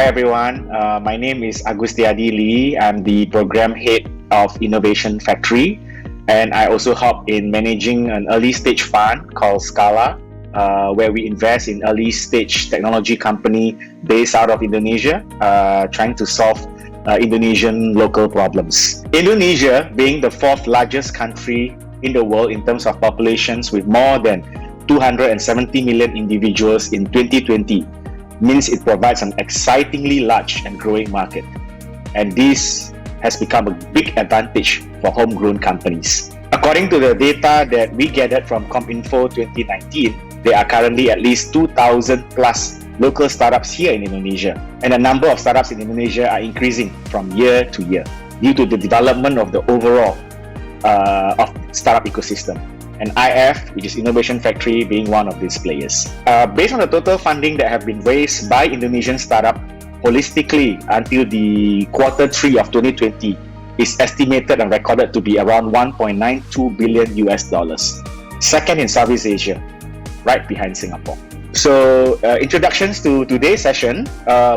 Hi everyone, my name is Agustiadi Lee. I'm the program head of Innovation Factory, and I also help in managing an early stage fund called Scala, where we invest in early stage technology company based out of Indonesia, trying to solve Indonesian local problems. Indonesia, being the fourth largest country in the world in terms of populations with more than 270 million individuals in 2020, means it provides an excitingly large and growing market. And this has become a big advantage for homegrown companies. According to the data that we gathered from ComInfo 2019, there are currently at least 2,000 plus local startups here in Indonesia. And the number of startups in Indonesia are increasing from year to year due to the development of the overall of startup ecosystem. And IF, which is Innovation Factory, being one of these players. Based on the total funding that have been raised by Indonesian startup holistically until the quarter 3 of 2020, is estimated and recorded to be around 1.92 billion US dollars. Second in Southeast Asia, right behind Singapore. So introductions to today's session,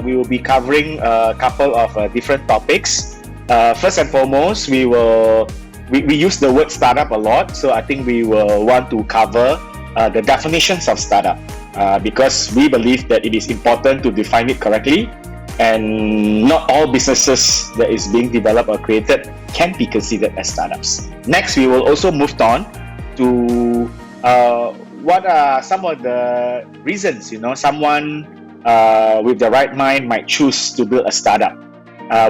we will be covering a couple of different topics. First and foremost, we use the word startup a lot, so I think we will want to cover the definitions of startup because we believe that it is important to define it correctly, and not all businesses that is being developed or created can be considered as startups. Next, we will also move on to what are some of the reasons someone with the right mind might choose to build a startup.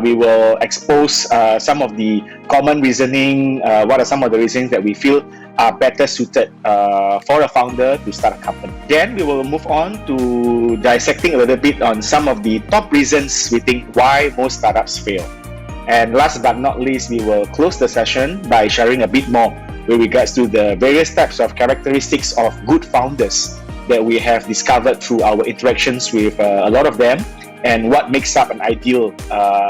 We will expose some of the common reasoning, what are some of the reasons that we feel are better suited for a founder to start a company. Then we will move on to dissecting a little bit on some of the top reasons we think why most startups fail. And last but not least, we will close the session by sharing a bit more with regards to the various types of characteristics of good founders that we have discovered through our interactions with a lot of them, and what makes up an ideal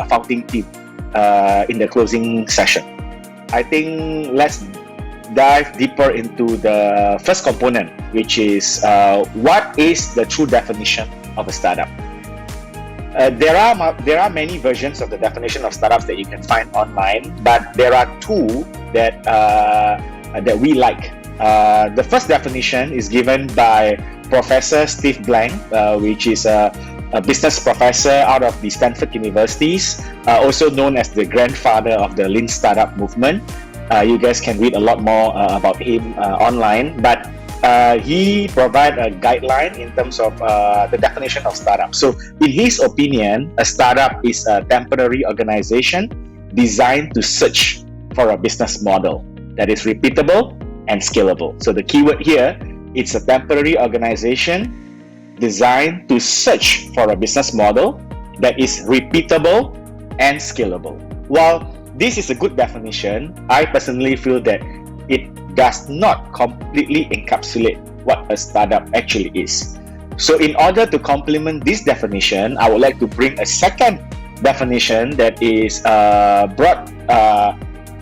founding team in the closing session. I think let's dive deeper into the first component, which is what is the true definition of a startup. There are many versions of the definition of startups that you can find online, but there are two that we like. The first definition is given by Professor Steve Blank, which is a business professor out of the Stanford Universities, also known as the grandfather of the Lean Startup movement. You guys can read a lot more about him online, but he provides a guideline in terms of the definition of startup. So in his opinion, a startup is a temporary organization designed to search for a business model that is repeatable and scalable. So the keyword here, it's a temporary organization designed to search for a business model that is repeatable and scalable. While this is a good definition, I personally feel that it does not completely encapsulate what a startup actually is. So in order to complement this definition, I would like to bring a second definition that is brought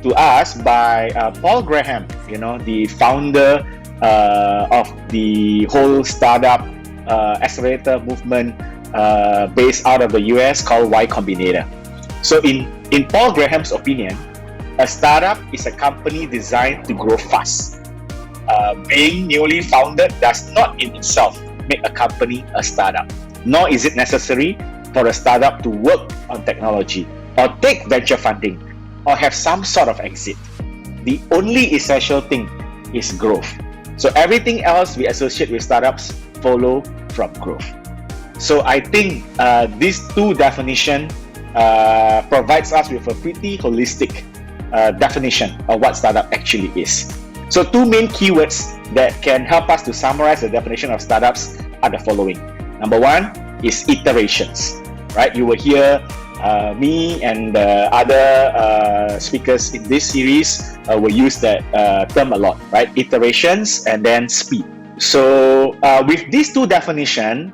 to us by Paul Graham, the founder of the whole startup accelerator movement based out of the US called Y Combinator. So in Paul Graham's opinion, a startup is a company designed to grow fast. Being newly founded does not in itself make a company a startup, nor is it necessary for a startup to work on technology or take venture funding or have some sort of exit. The only essential thing is growth. So everything else we associate with startups follow from growth. So I think these two definitions provides us with a pretty holistic definition of what startup actually is. So two main keywords that can help us to summarize the definition of startups are the following. Number one is iterations, right? You will hear me and other speakers in this series will use that term a lot, right? Iterations and then speed. So with these two definitions,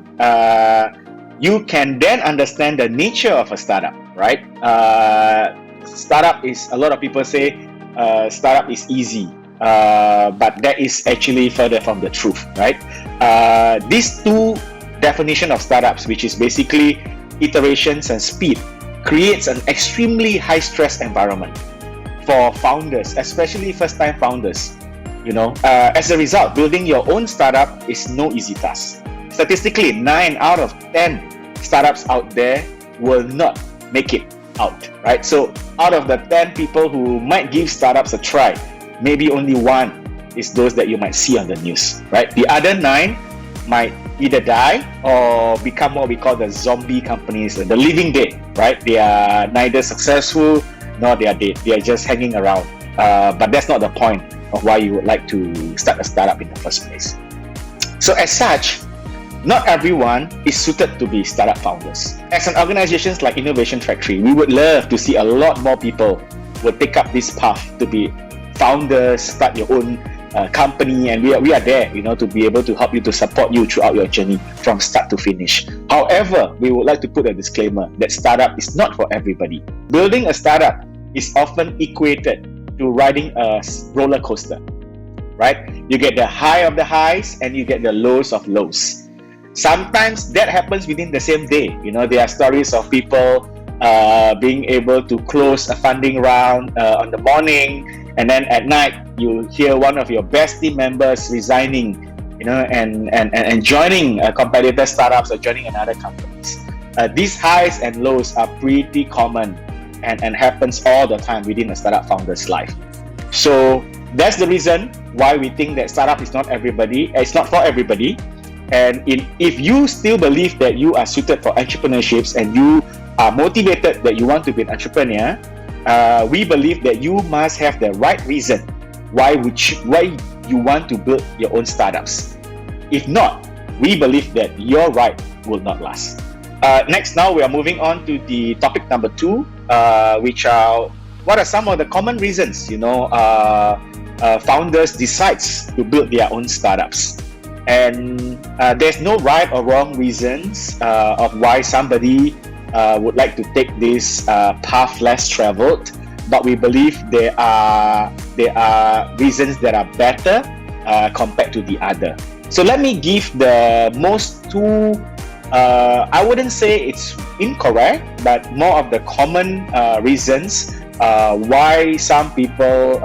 you can then understand the nature of a startup, right? Startup is, a lot of people say startup is easy, but that is actually further from the truth, right? These two definition of startups, which is basically iterations, and speed creates an extremely high stress environment for founders, especially first-time founders. As a result, building your own startup is no easy task. Statistically, 9 out of 10 startups out there will not make it out, right? So out of the 10 people who might give startups a try, maybe only one is those that you might see on the news, right? The other 9 might either die or become what we call the zombie companies, the living dead, right? They are neither successful nor they are dead. They are just hanging around. But that's not the point of why you would like to start a startup in the first place. So as such, not everyone is suited to be startup founders. As an organization like Innovation Factory, we would love to see a lot more people will take up this path to be founders, start your own company, and we are there, to be able to help you, to support you throughout your journey from start to finish. However, we would like to put a disclaimer that startup is not for everybody. Building a startup is often equated to riding a roller coaster, right? You get the high of the highs and you get the lows of lows. Sometimes that happens within the same day. There are stories of people being able to close a funding round on the morning, and then at night you hear one of your best team members resigning, and joining competitor startups or joining another companies. These highs and lows are pretty common and happens all the time within a startup founder's life. So that's the reason why we think that startup is not for everybody. And if you still believe that you are suited for entrepreneurships and you are motivated that you want to be an entrepreneur, we believe that you must have the right reason why you want to build your own startups. If not, we believe that your ride will not last. Next, now we are moving on to the topic number 2, which are what are some of the common reasons founders decides to build their own startups. And there's no right or wrong reasons of why somebody would like to take this path less traveled, but we believe there are reasons that are better compared to the other. So let me give the most 2. I wouldn't say it's incorrect, but more of the common reasons why some people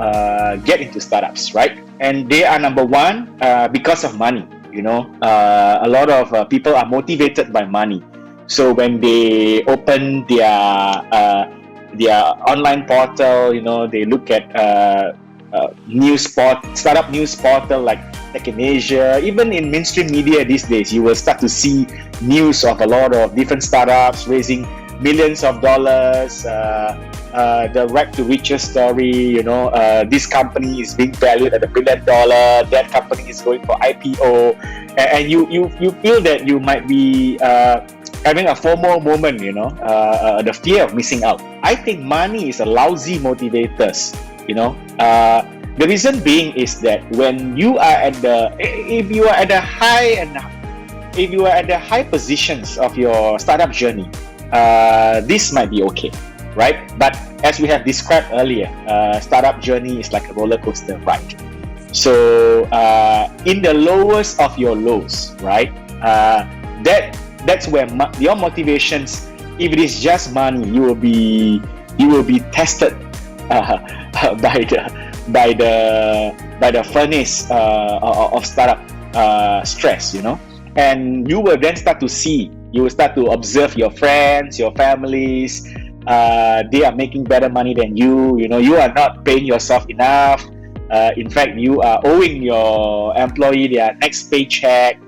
get into startups, right? And they are number 1 because of money. A lot of people are motivated by money. So when they open their online portal, they look at startup news portal like Tech in Asia. Even in mainstream media these days, you will start to see news of a lot of different startups raising millions of dollars. The rag to riches story, this company is being valued at $1 billion, that company is going for IPO, and you feel that you might be having a FOMO moment, the fear of missing out. I think money is a lousy motivator. The reason being is that when you are if you are at the high positions of your startup journey, this might be okay, right? But as we have described earlier, startup journey is like a roller coaster ride. So in the lowest of your lows, right? That's where your motivations, if it is just money, you will be tested by the furnace of startup stress, and you will then start to see. You will start to observe your friends, your families. They are making better money than you. You are not paying yourself enough. In fact, you are owing your employee their next paycheck.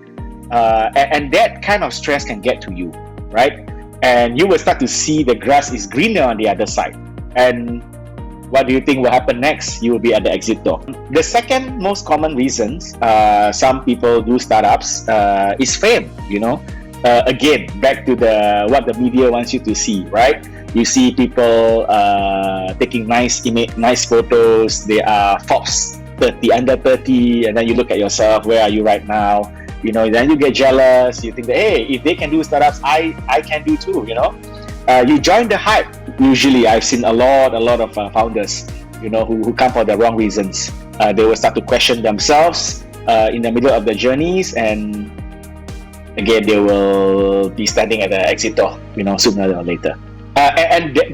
And that kind of stress can get to you, right? And you will start to see the grass is greener on the other side. And what do you think will happen next? You will be at the exit door. The second most common reasons some people do startups is fame, Again, back to what the media wants you to see, right? You see people taking nice photos. They are Forbes 30, under 30, and then you look at yourself, where are you right now? Then you get jealous. You think that, hey, if they can do startups, I can do too. You join the hype. Usually, I've seen a lot of founders, who come for the wrong reasons. They will start to question themselves in the middle of the journeys, and again, they will be standing at the exit door, sooner or later.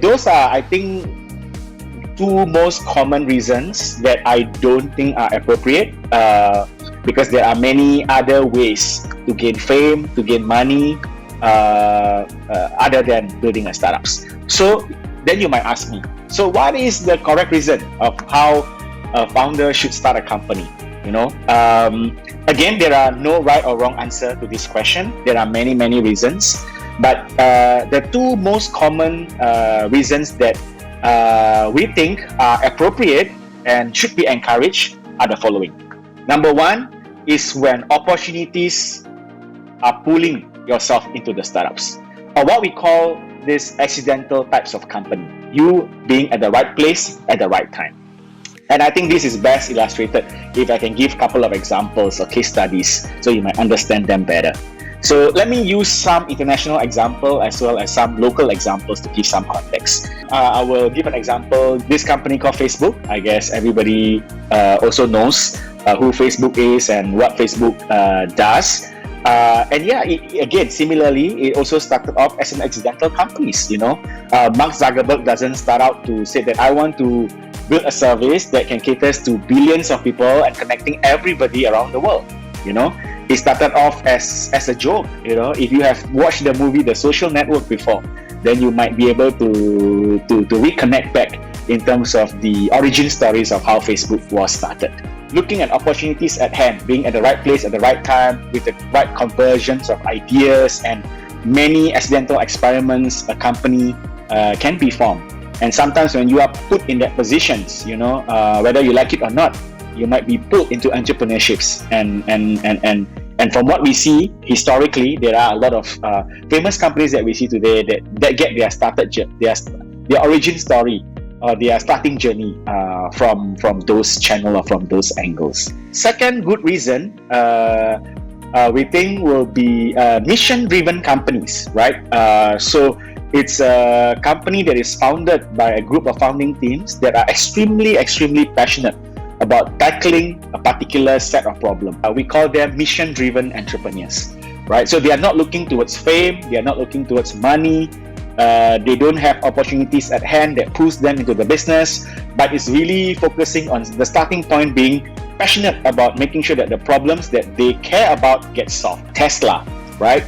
Those are, I think, two most common reasons that I don't think are appropriate, because there are many other ways to gain fame, to gain money, other than building a startups. So then you might ask me, so what is the correct reason of how a founder should start a company? Again, there are no right or wrong answer to this question. There are many reasons, but the two most common reasons that we think are appropriate and should be encouraged are the following. Number one is when opportunities are pulling yourself into the startups, or what we call these accidental types of company. You being at the right place at the right time. And I think this is best illustrated if I can give a couple of examples or case studies so you might understand them better. So let me use some international example as well as some local examples to give some context. I will give an example. This company called Facebook, I guess everybody also knows who Facebook is and what Facebook does. Again, similarly, it also started off as an accidental company. Mark Zuckerberg doesn't start out to say that I want to build a service that can cater to billions of people and connecting everybody around the world. It started off as a joke. If you have watched the movie The Social Network before, then you might be able to reconnect back in terms of the origin stories of how Facebook was started. Looking at opportunities at hand, being at the right place at the right time with the right conversions of ideas and many accidental experiments, a company can be formed. And sometimes when you are put in that positions, whether you like it or not, you might be pulled into entrepreneurships. And from what we see historically, there are a lot of famous companies that we see today that get their origin story or their starting journey from those channels or from those angles. Second good reason we think will be mission-driven companies, right? So it's a company that is founded by a group of founding teams that are extremely passionate about tackling a particular set of problems. We call them mission-driven entrepreneurs, right? So they are not looking towards fame, they are not looking towards money, they don't have opportunities at hand that pulls them into the business, but it's really focusing on the starting point being passionate about making sure that the problems that they care about get solved. Tesla, right?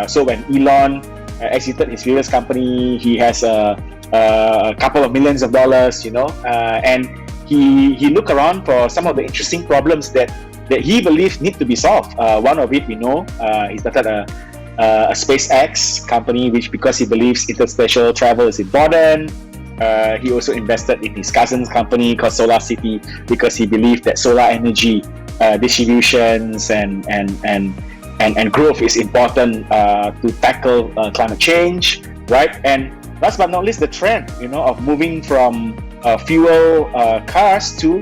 So when Elon exited his previous company, he has a couple of millions of dollars, and he looked around for some of the interesting problems that he believes need to be solved. One of it we know, he started a SpaceX company, which because he believes interspatial travel is important. He also invested in his cousin's company called Solar City because he believed that solar energy distributions and growth is important to tackle climate change, right? And last but not least, the trend, of moving from fuel cars to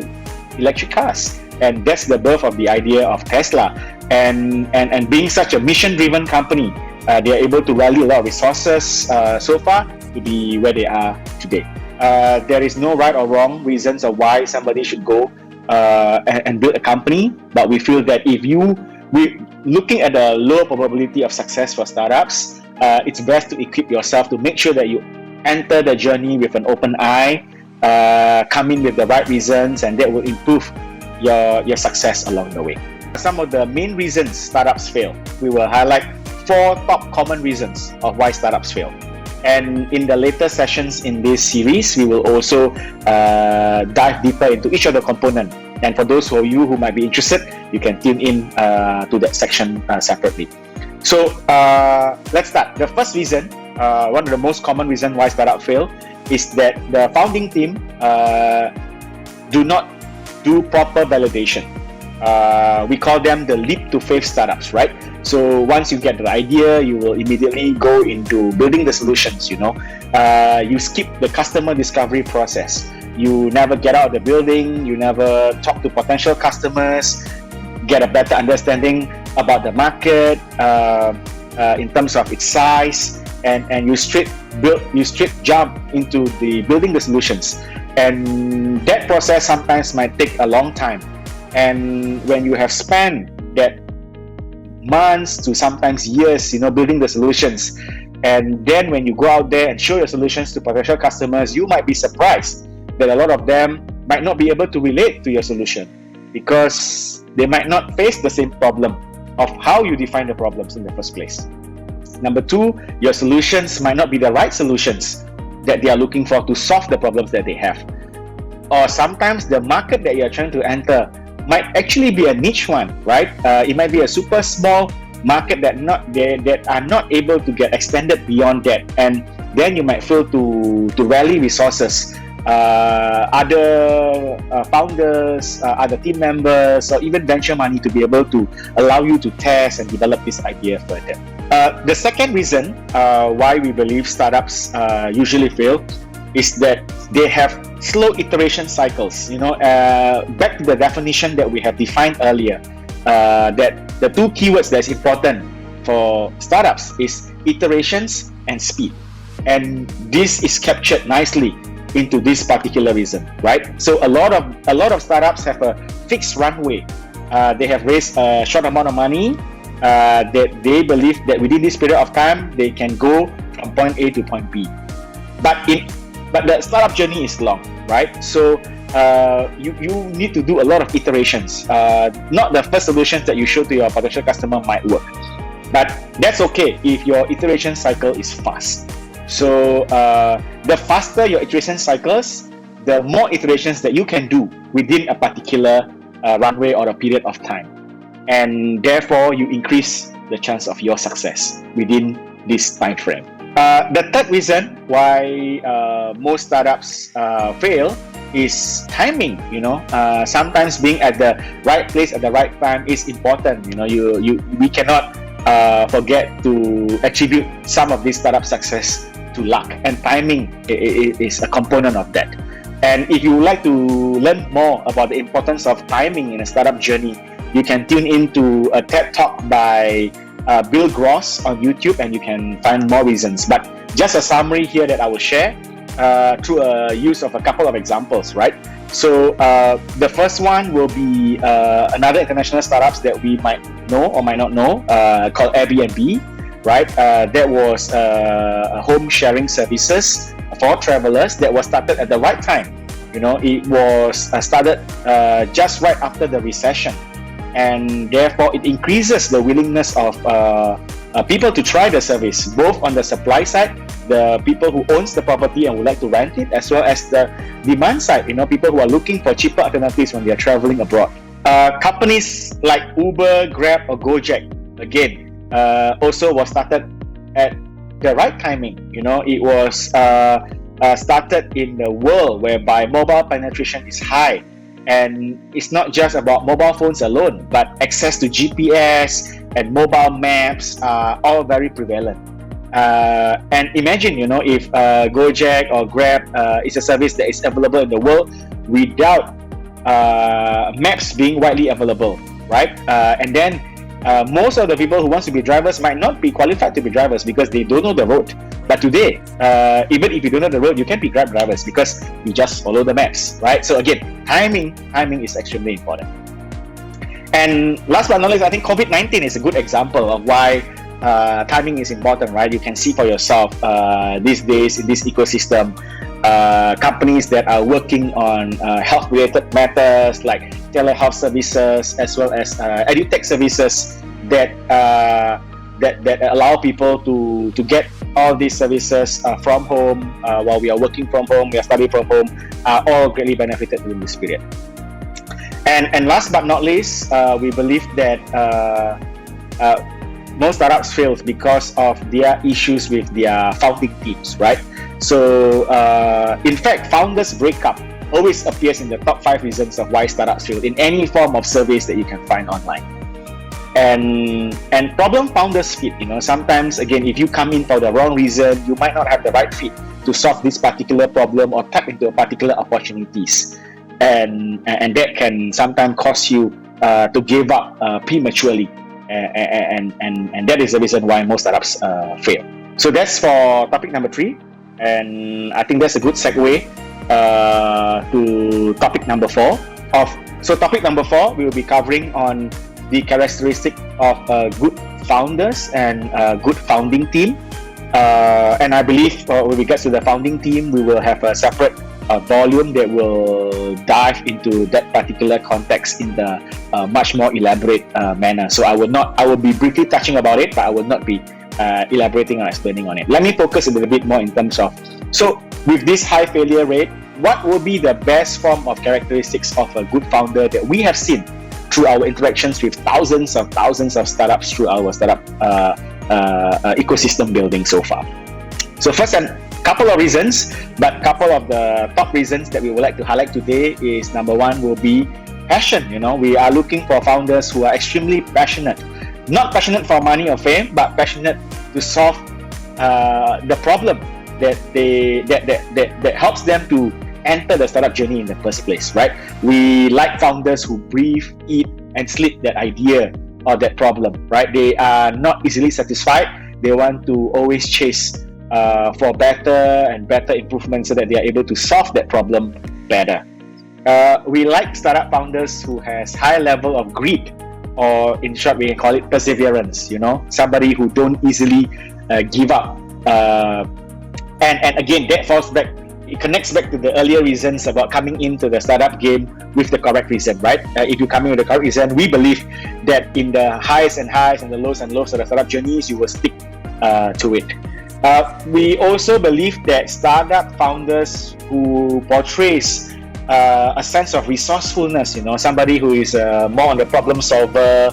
electric cars, and that's the birth of the idea of Tesla. And being such a mission-driven company, they are able to rally a lot of resources so far to be where they are today. There is no right or wrong reasons of why somebody should go and build a company, but we feel that if we looking at the low probability of success for startups, it's best to equip yourself to make sure that you enter the journey with an open eye, come in with the right reasons, and that will improve your success along the way. Some of the main reasons startups fail. We will highlight 4 top common reasons of why startups fail. And in the later sessions in this series, we will also dive deeper into each of the components. And for those of you who might be interested, you can tune in to that section separately. So let's start. The first reason, one of the most common reasons why startups fail, is that the founding team do not do proper validation. We call them the leap to faith startups, right? So once you get the idea, you will immediately go into building the solutions. You skip the customer discovery process. You never get out of the building. You never talk to potential customers, get a better understanding about the market in terms of its size, and you straight jump into the building the solutions. And that process sometimes might take a long time. And when you have spent that months to sometimes years, building the solutions. And then when you go out there and show your solutions to potential customers, you might be surprised that a lot of them might not be able to relate to your solution because they might not face the same problem of how you define the problems in the first place. Number two, your solutions might not be the right solutions that they are looking for to solve the problems that they have. Or sometimes the market that you're trying to enter might actually be a niche one, right? It might be a super small market that are not able to get extended beyond that, and then you might fail to rally resources, other founders, other team members, or even venture money to be able to allow you to test and develop this idea further. The second reason why we believe startups usually fail is that they have slow iteration cycles. Back to the definition that we have defined earlier, that the two keywords that's important for startups is iterations and speed, and this is captured nicely into this particular reason, right? So a lot of startups have a fixed runway. They have raised a short amount of money that they believe that within this period of time they can go from point A to point B. But the startup journey is long, right? So you need to do a lot of iterations. Not the first solutions that you show to your potential customer might work, but that's okay if your iteration cycle is fast. So the faster your iteration cycles, the more iterations that you can do within a particular runway or a period of time, and therefore you increase the chance of your success within this time frame. The third reason why most startups fail is timing. Sometimes being at the right place at the right time is important. We cannot forget to attribute some of this startup success to luck, and timing is a component of that. And if you would like to learn more about the importance of timing in a startup journey, you can tune into a TED Talk by Bill Gross on YouTube, and you can find more reasons. But just a summary here that I will share through a use of a couple of examples, right? So the first one will be another international startups that we might know or might not know, called Airbnb, right? That was a home sharing services for travelers that was started at the right time. It was started just right after the recession, and therefore it increases the willingness of people to try the service, both on the supply side, the people who owns the property and would like to rent it, as well as the demand side, people who are looking for cheaper alternatives when they are traveling abroad. Companies like Uber, Grab, or Gojek, again, also was started at the right timing. It was started in the world whereby mobile penetration is high, and it's not just about mobile phones alone, but access to GPS and mobile maps are all very prevalent. And imagine, if Gojek or Grab is a service that is available in the world without maps being widely available, right? And then most of the people who wants to be drivers might not be qualified to be drivers because they don't know the road. But today, even if you don't know the road, you can be Grab drivers because you just follow the maps, right? So again, timing is extremely important. And last but not least, I think COVID-19 is a good example of why timing is important, right? You can see for yourself these days in this ecosystem, companies that are working on health-related matters like telehealth services, as well as edutech services that allow people to get all these services from home while we are working from home, we are studying from home, are all greatly benefited during this period. And last but not least, we believe that most startups fail because of their issues with their founding teams, right? So, in fact, founders breakup always appears in the top 5 reasons of why startups fail in any form of surveys that you can find online. And problem founders fit. Sometimes, again, if you come in for the wrong reason, you might not have the right fit to solve this particular problem or tap into a particular opportunities, and that can sometimes cause you to give up prematurely. And that is the reason why most startups fail. So that's for topic number 3, and I think that's a good segue to topic number 4. So topic number 4, we will be covering on the characteristic of good founders and a good founding team. And I believe with regards to the founding team, we will have a separate volume that will dive into that particular context in the much more elaborate manner. So I will be briefly touching about it, but I will not be elaborating or explaining on it. Let me focus a little bit more in terms of, so with this high failure rate, what will be the best form of characteristics of a good founder that we have seen through our interactions with thousands of startups through our startup ecosystem building so far. So first, a couple of reasons, but couple of the top reasons that we would like to highlight today is, number one will be passion. We are looking for founders who are extremely passionate, not passionate for money or fame, but passionate to solve the problem that helps them to enter the startup journey in the first place, right? We like founders who breathe, eat, and sleep that idea or that problem, right? They are not easily satisfied. They want to always chase for better and better improvements so that they are able to solve that problem better. We like startup founders who has high level of greed, or in short, we can call it perseverance. Somebody who don't easily give up. And again, that falls back. It connects back to the earlier reasons about coming into the startup game with the correct reason, right? If you come in with the correct reason, we believe that in the highs and the lows and lows of the startup journeys, you will stick to it. We also believe that startup founders who portrays a sense of resourcefulness, somebody who is more on the problem solver,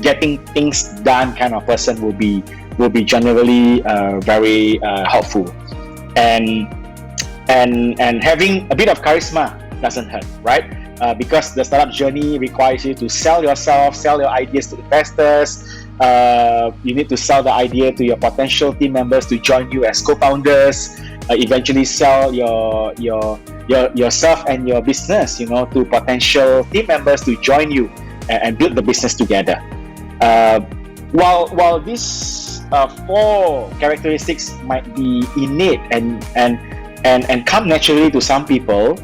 getting things done kind of person will be generally very helpful. And having a bit of charisma doesn't hurt, right? Because the startup journey requires you to sell yourself, sell your ideas to investors. You need to sell the idea to your potential team members to join you as co-founders. Eventually, sell yourself and your business, to potential team members to join you and build the business together. While these 4 characteristics might be innate and come naturally to some people,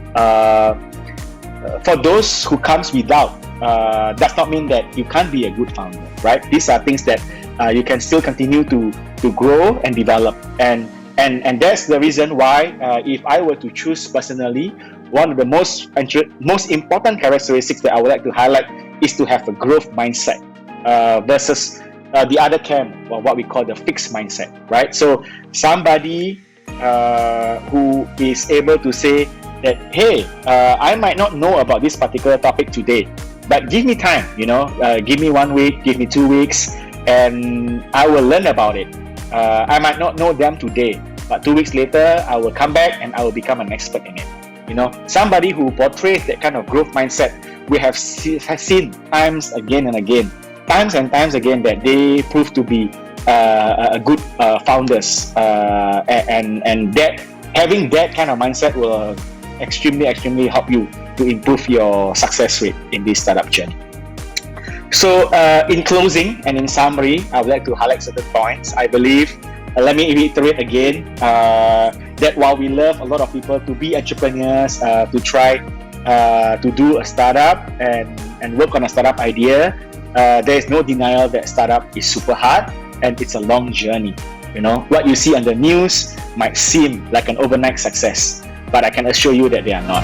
for those who comes without, does not mean that you can't be a good founder, right? These are things that you can still continue to grow and develop, and that's the reason why, if I were to choose personally, one of the most important characteristics that I would like to highlight is to have a growth mindset versus the other camp, or what we call the fixed mindset, right? So somebody who is able to say that, hey, I might not know about this particular topic today, but give me time, give me 1 week, give me 2 weeks, and I will learn about it. I might not know them today, but 2 weeks later, I will come back and I will become an expert in it. Somebody who portrays that kind of growth mindset, we have seen times and times again that they prove to be a good founders, and that having that kind of mindset will extremely help you to improve your success rate in this startup journey. So in closing and in summary, I would like to highlight certain points. I believe, let me reiterate again, that while we love a lot of people to be entrepreneurs, to try to do a startup and work on a startup idea, there is no denial that startup is super hard and it's a long journey. What you see on the news might seem like an overnight success, but I can assure you that they are not.